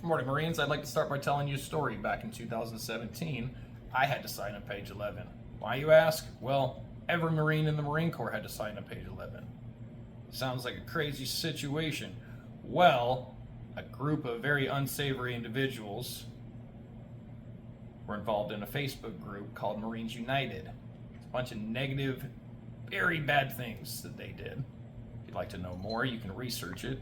Good morning, Marines. I'd like to start by telling you a story. Back in 2017, I had to sign on page 11. Why, you ask? Well, every Marine in the Marine Corps had to sign on page 11. Sounds like a crazy situation. Well, a group of very unsavory individuals were involved in a Facebook group called Marines United. It's a bunch of negative, very bad things that they did. If you'd like to know more, you can research it.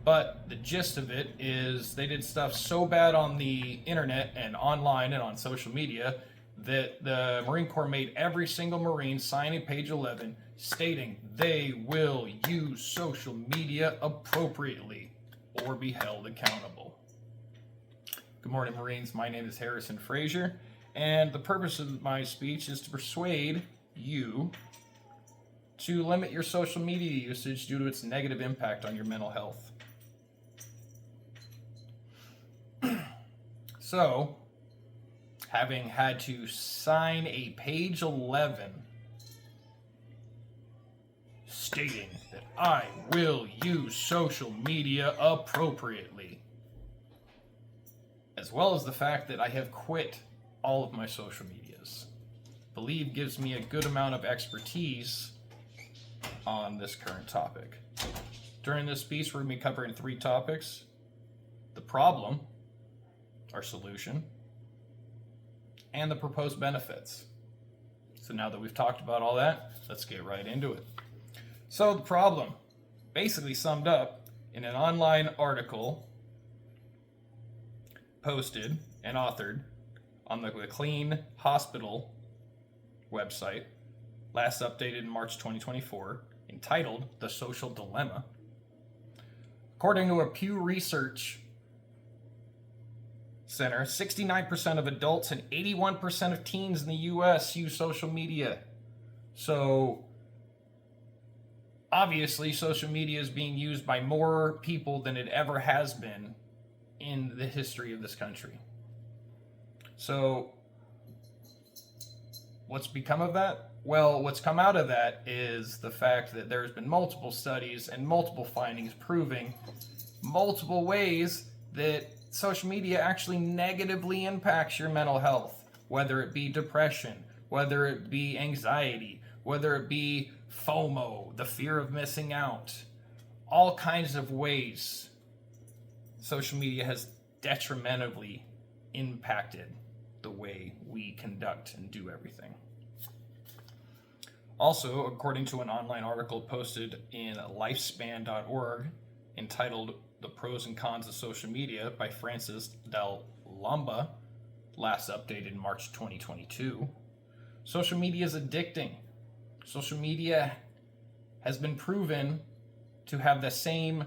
But the gist of it is they did stuff so bad on the internet and online and on social media that the Marine Corps made every single Marine sign a page 11 stating they will use social media appropriately or be held accountable. Good morning, Marines. My name is Harrison Frazier, and the purpose of my speech is to persuade you to limit your social media usage due to its negative impact on your mental health. So, having had to sign a page 11 stating that I will use social media appropriately, as well as the fact that I have quit all of my social medias, believe gives me a good amount of expertise on this current topic. During this speech, we're going to be covering three topics: the problem, our solution, and the proposed benefits. So now that we've talked about all that, let's get right into it. So the problem, basically summed up in an online article posted and authored on the McLean Hospital website, last updated in March 2024, entitled The Social Dilemma. According to a Pew Research Center, 69% of adults and 81% of teens in the U.S. use social media. So, obviously, social media is being used by more people than it ever has been in the history of this country. So, what's become of that? Well, what's come out of that is the fact that there's been multiple studies and multiple findings proving multiple ways that social media actually negatively impacts your mental health, whether it be depression, whether it be anxiety, whether it be FOMO, the fear of missing out, all kinds of ways social media has detrimentally impacted the way we conduct and do everything. Also, according to an online article posted in lifespan.org entitled The Pros and Cons of Social Media by Francis Del Lomba, last updated in March 2022, social media is addicting. Social media has been proven to have the same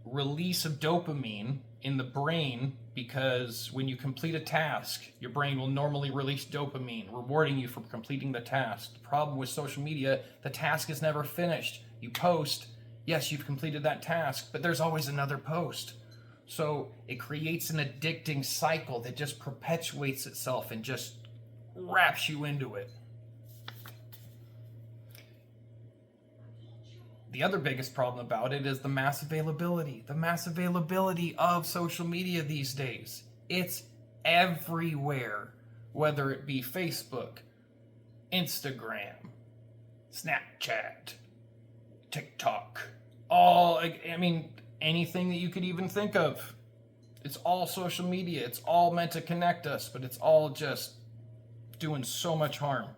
release of dopamine in the brain, because when you complete a task, your brain will normally release dopamine, rewarding you for completing the task. The problem with social media, the task is never finished. You post, yes, you've completed that task, but there's always another post. So it creates an addicting cycle that just perpetuates itself and just wraps you into it. The other biggest problem about it is the mass availability. The mass availability of social media these days. It's everywhere, whether it be Facebook, Instagram, Snapchat, TikTok, anything that you could even think of. It's all social media. It's all meant to connect us, but it's all just doing so much harm.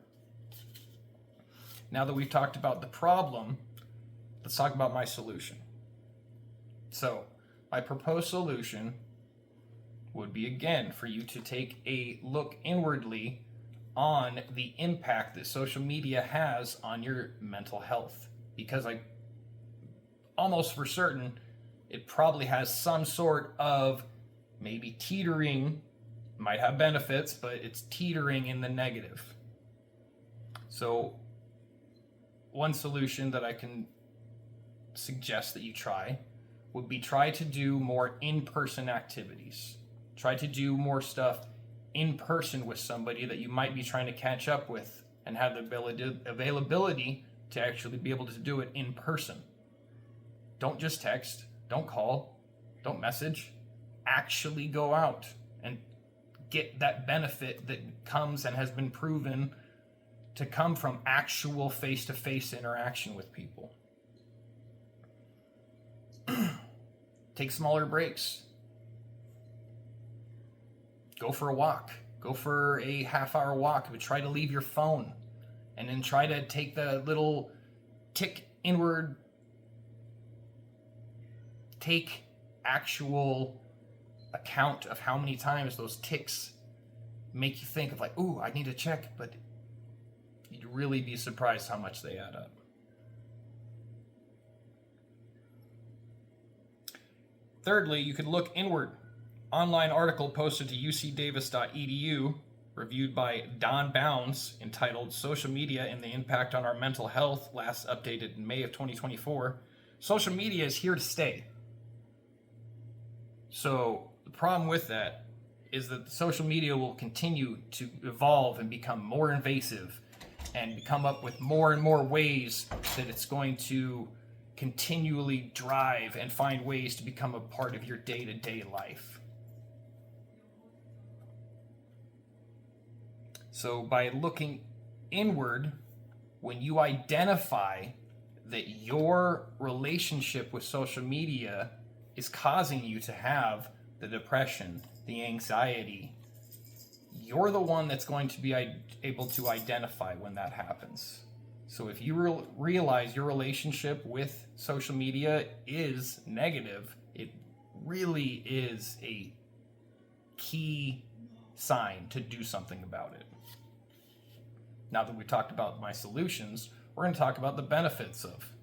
Now that we've talked about the problem, let's talk about my solution. So, my proposed solution would be, again, for you to take a look inwardly on the impact that social media has on your mental health. Because I almost for certain it probably has some sort of maybe teetering, might have benefits, but it's teetering in the negative. So, one solution that I can suggest that you try would be try to do more in-person activities. Try to do more stuff in person with somebody that you might be trying to catch up with and have the availability to actually be able to do it in person. Don't just text, don't call, Don't message. Actually go out and get that benefit that comes and has been proven to come from actual face-to-face interaction with people. Take smaller breaks. Go for a walk. Go for a half-hour walk, but try to leave your phone. And then try to take the little tick inward. Take actual account of how many times those ticks make you think of like, ooh, I need to check, but you'd really be surprised how much they add up. Thirdly, you could look inward. Online article posted to ucdavis.edu, reviewed by Don Bounds, entitled Social Media and the Impact on Our Mental Health, last updated in May of 2024. Social media is here to stay. So the problem with that is that social media will continue to evolve and become more invasive and come up with more and more ways that it's going to continually drive and find ways to become a part of your day-to-day life. So by looking inward, when you identify that your relationship with social media is causing you to have the depression, the anxiety, you're the one that's going to be able to identify when that happens. So if you realize your relationship with social media is negative, it really is a key sign to do something about it. Now that we talked about my solutions, we're going to talk about the benefits of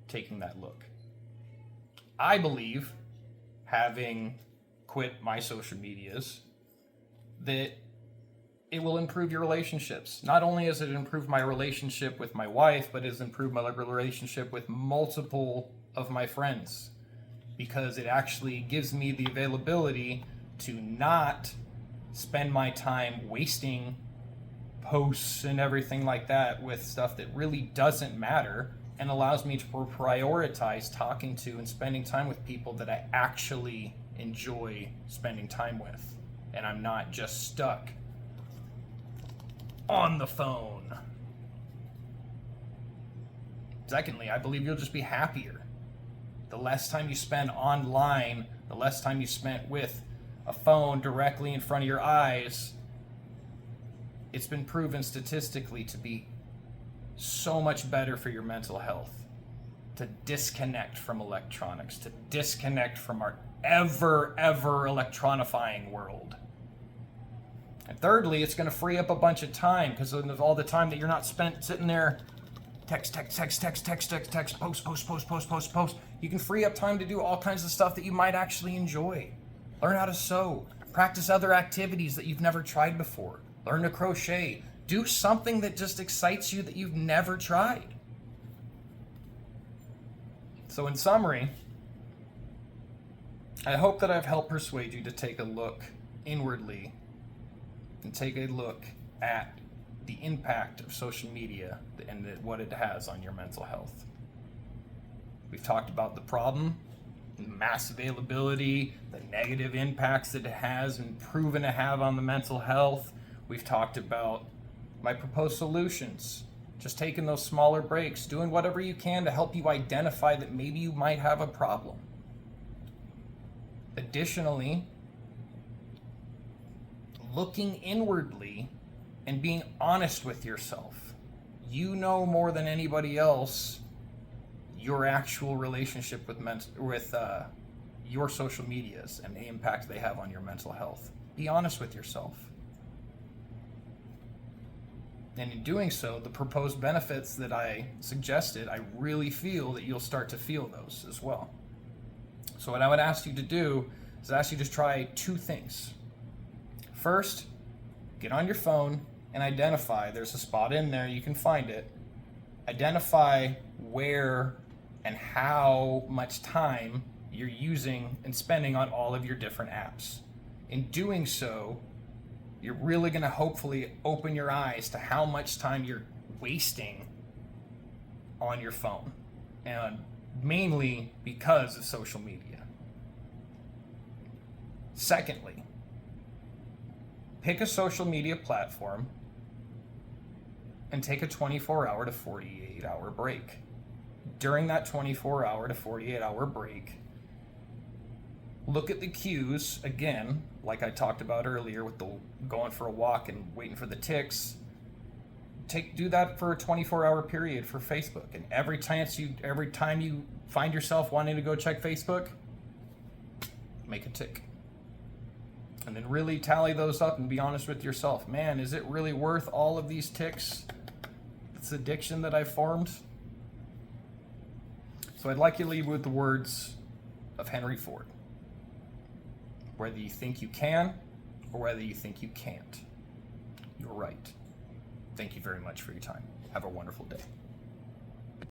taking that look. I believe, having quit my social medias, that it will improve your relationships. Not only has it improved my relationship with my wife, but it has improved my relationship with multiple of my friends, because it actually gives me the availability to not spend my time wasting posts and everything like that with stuff that really doesn't matter, and allows me to prioritize talking to and spending time with people that I actually enjoy spending time with, and I'm not just stuck on the phone. Secondly, I believe you'll just be happier. The less time you spend online, the less time you spent with a phone directly in front of your eyes, it's been proven statistically to be so much better for your mental health to disconnect from electronics, to disconnect from our ever electronifying world. And thirdly, it's going to free up a bunch of time, because of all the time that you're not spent sitting there text, post. You can free up time to do all kinds of stuff that you might actually enjoy. Learn how to sew, practice other activities that you've never tried before, learn to crochet, do something that just excites you that you've never tried. So in summary, I hope that I've helped persuade you to take a look inwardly and take a look at the impact of social media and what it has on your mental health. We've talked about the problem, the mass availability, the negative impacts that it has and proven to have on the mental health. We've talked about my proposed solutions, just taking those smaller breaks, doing whatever you can to help you identify that maybe you might have a problem. Additionally, looking inwardly and being honest with yourself. You know more than anybody else your actual relationship with your social medias and the impact they have on your mental health. Be honest with yourself. And in doing so, the proposed benefits that I suggested, I really feel that you'll start to feel those as well. So what I would ask you to do is ask you to try two things. First, get on your phone and identify, there's a spot in there, you can find it. Identify where and how much time you're using and spending on all of your different apps. In doing so, you're really going to hopefully open your eyes to how much time you're wasting on your phone, and mainly because of social media. Secondly, pick a social media platform and take a 24-hour to 48-hour break. During that 24-hour to 48-hour break, look at the cues, again, like I talked about earlier with the going for a walk and waiting for the ticks. Do that for a 24-hour period for Facebook, and every time you find yourself wanting to go check Facebook, make a tick. And then really tally those up and be honest with yourself. Man, is it really worth all of these ticks? This addiction that I've formed? So I'd like you to leave with the words of Henry Ford. Whether you think you can or whether you think you can't, you're right. Thank you very much for your time. Have a wonderful day.